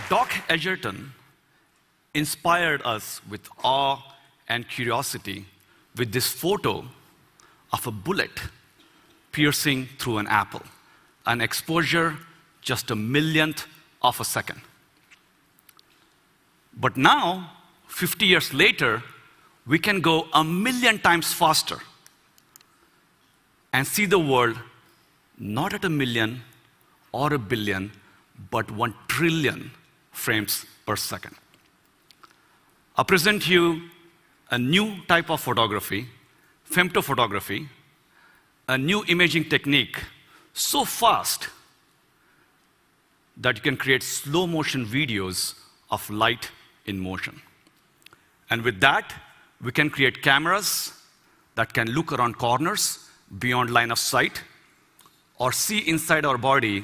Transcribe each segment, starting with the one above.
Doc Edgerton inspired us with awe and curiosity with this photo of a bullet piercing through an apple, an exposure just a millionth of a second. But now, 50 years later, we can go a million times faster and see the world not at a million or a billion, but 1 trillion frames per second. I present you a new type of photography, femtophotography, a new imaging technique so fast that you can create slow motion videos of light in motion. And with that, we can create cameras that can look around corners beyond line of sight or see inside our body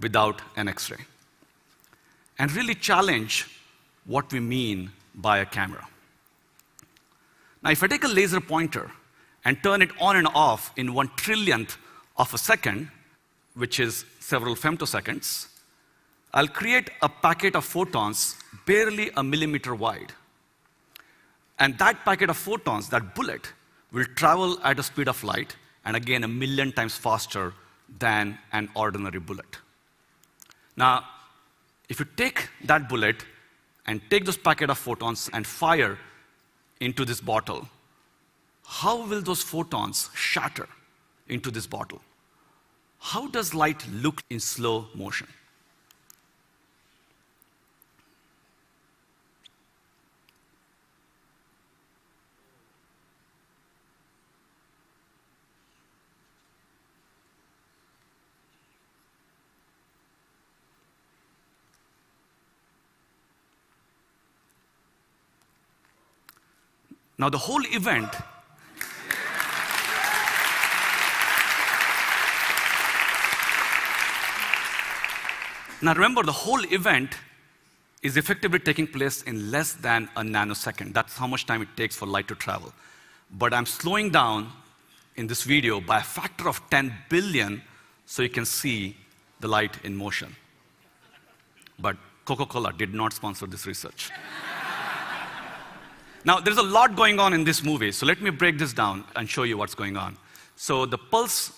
without an X-ray, and really challenge what we mean by a camera. Now, if I take a laser pointer and turn it on and off in 1 trillionth of a second, which is several femtoseconds, I'll create a packet of photons barely a millimeter wide. And that packet of photons, that bullet, will travel at a speed of light, and again, a million times faster than an ordinary bullet. Now, if you take that bullet and take this packet of photons and fire into this bottle, how will those photons shatter into this bottle? How does light look in slow motion? Now, the whole event now remember, the whole event is effectively taking place in less than a nanosecond. That's how much time it takes for light to travel. But I'm slowing down in this video by a factor of 10 billion so you can see the light in motion. But Coca-Cola did not sponsor this research. Now, there's a lot going on in this movie, so let me break this down and show you what's going on. So the pulse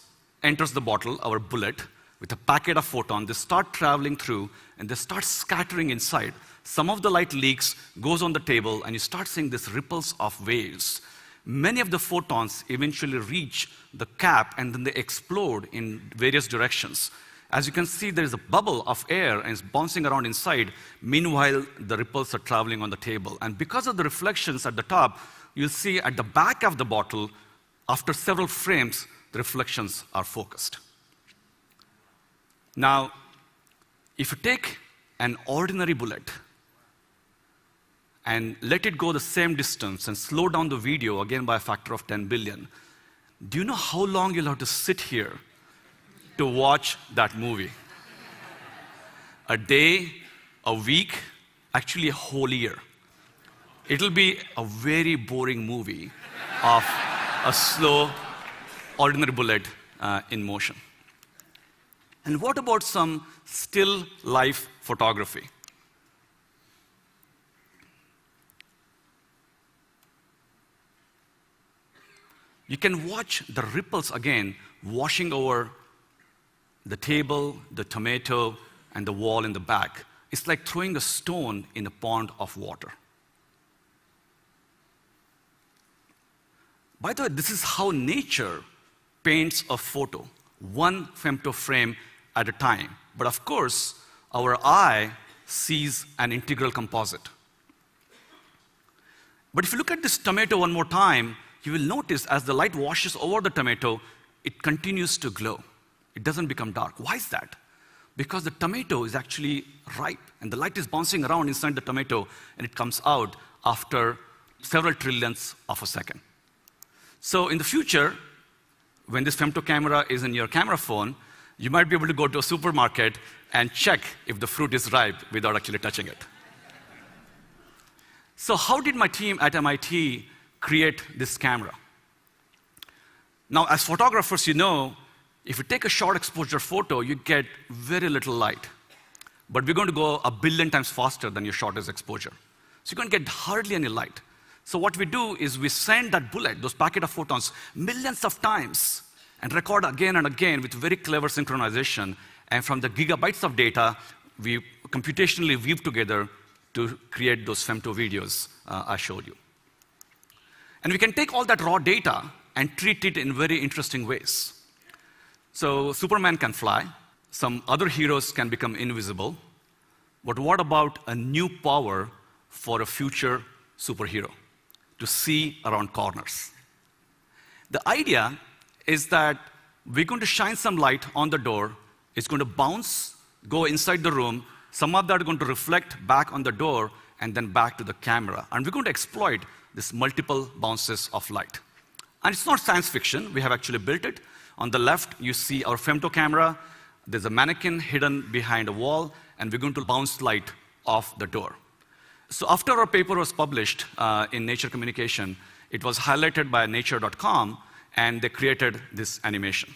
enters the bottle, our bullet, with a packet of photons. They start traveling through, and they start scattering inside. Some of the light leaks, goes on the table, and you start seeing these ripples of waves. Many of the photons eventually reach the cap, and then they explode in various directions. As you can see, there is a bubble of air, and it's bouncing around inside. Meanwhile, the ripples are traveling on the table. And because of the reflections at the top, you'll see at the back of the bottle, after several frames, the reflections are focused. Now, if you take an ordinary bullet and let it go the same distance and slow down the video, again by a factor of 10 billion, do you know how long you'll have to sit here to watch that movie? A day, a week, actually a whole year. It'll be a very boring movie of a slow, ordinary bullet in motion. And what about some still life photography? You can watch the ripples again washing over the table, the tomato, and the wall in the back. It's like throwing a stone in a pond of water. By the way, this is how nature paints a photo, one femto frame at a time. But of course, our eye sees an integral composite. But if you look at this tomato one more time, you will notice as the light washes over the tomato, it continues to glow. It doesn't become dark. Why is that? Because the tomato is actually ripe, and the light is bouncing around inside the tomato, and it comes out after several trillionths of a second. So in the future, when this femto camera is in your camera phone, You might be able to go to a supermarket and check if the fruit is ripe without actually touching it. So how did my team at MIT create this camera? Now, as photographers, you know, if you take a short exposure photo, you get very little light. But we're going to go 1 billion times faster than your shortest exposure. So you're going to get hardly any light. So what we do is we send that bullet, those packet of photons, millions of times, and record again and again with very clever synchronization. And from the gigabytes of data, we computationally weave together to create those femto videos I showed you. And we can take all that raw data and treat it in very interesting ways. So Superman can fly. Some other heroes can become invisible. But what about a new power for a future superhero? To see around corners. The idea is that we're going to shine some light on the door. It's going to bounce, go inside the room. Some of that are going to reflect back on the door and then back to the camera. And we're going to exploit this multiple bounces of light. And it's not science fiction. We have actually built it. On the left, you see our femto camera. There's a mannequin hidden behind a wall, and we're going to bounce light off the door. So after our paper was published in Nature Communication, it was highlighted by nature.com, and they created this animation.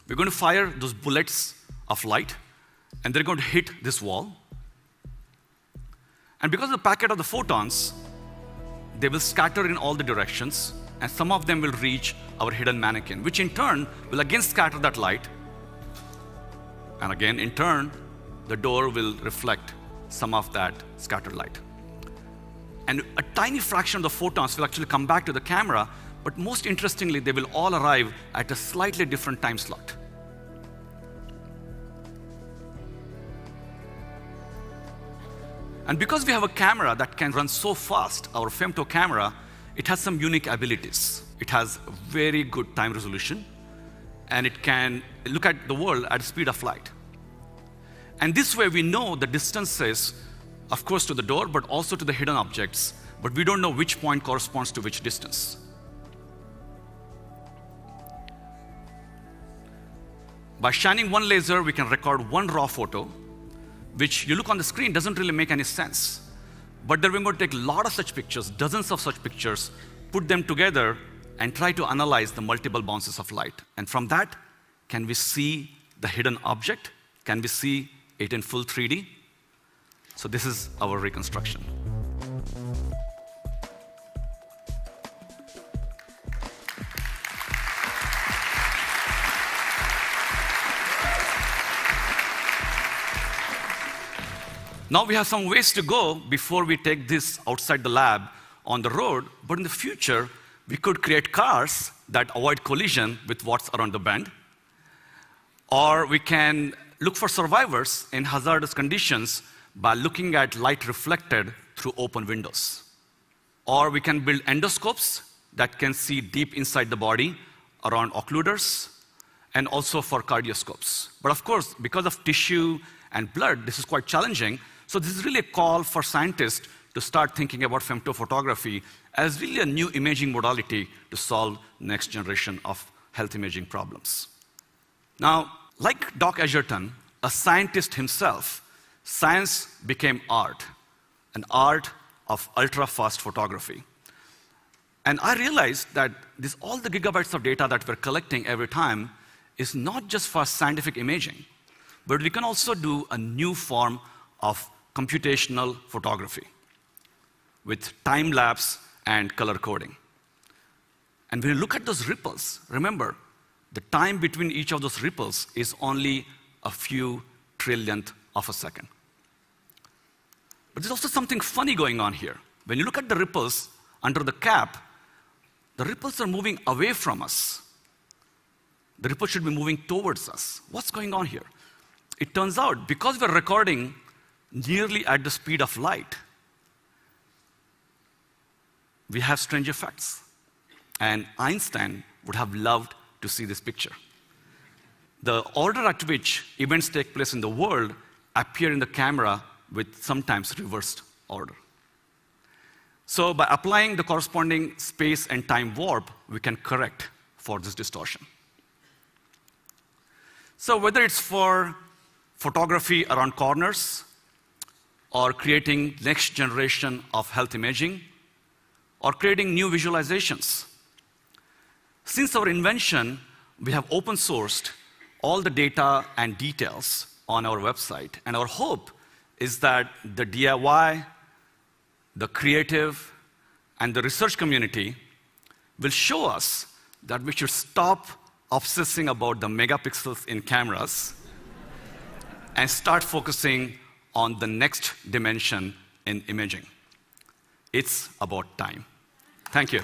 We're going to fire those bullets of light, and they're going to hit this wall. And because of the packet of the photons, they will scatter in all the directions, and some of them will reach our hidden mannequin, which in turn will again scatter that light. And again, in turn, the door will reflect some of that scattered light. And a tiny fraction of the photons will actually come back to the camera, but most interestingly, they will all arrive at a slightly different time slot. And because we have a camera that can run so fast, our femto camera, it has some unique abilities. It has very good time resolution, and it can look at the world at the speed of light. And this way we know the distances, of course, to the door, but also to the hidden objects, but we don't know which point corresponds to which distance. By shining one laser, we can record one raw photo, which you look on the screen doesn't really make any sense. But then we're going to take a lot of such pictures, dozens of such pictures, put them together, and try to analyze the multiple bounces of light. And from that, can we see the hidden object? Can we see it in full 3D? So this is our reconstruction. Now we have some ways to go before we take this outside the lab on the road, but in the future, we could create cars that avoid collision with what's around the bend. Or we can look for survivors in hazardous conditions by looking at light reflected through open windows. Or we can build endoscopes that can see deep inside the body around occluders, and also for cardioscopes. But of course, because of tissue and blood, this is quite challenging. So this is really a call for scientists to start thinking about femtophotography as really a new imaging modality to solve next generation of health imaging problems. Now, like Doc Edgerton, a scientist himself, science became art, an art of ultra-fast photography. And I realized that all the gigabytes of data that we're collecting every time is not just for scientific imaging, but we can also do a new form of computational photography with time-lapse and color coding. And when you look at those ripples, remember, the time between each of those ripples is only a few trillionth of a second. But there's also something funny going on here. When you look at the ripples under the cap, the ripples are moving away from us. The ripple should be moving towards us. What's going on here? It turns out, because we're recording nearly at the speed of light, we have strange effects. And Einstein would have loved to see this picture. The order at which events take place in the world appear in the camera with sometimes reversed order. So by applying the corresponding space and time warp, we can correct for this distortion. So whether it's for photography around corners, or creating next generation of health imaging, or creating new visualizations, since our invention, we have open sourced all the data and details on our website. And our hope is that the DIY, the creative, and the research community will show us that we should stop obsessing about the megapixels in cameras and start focusing on the next dimension in imaging. It's about time. Thank you.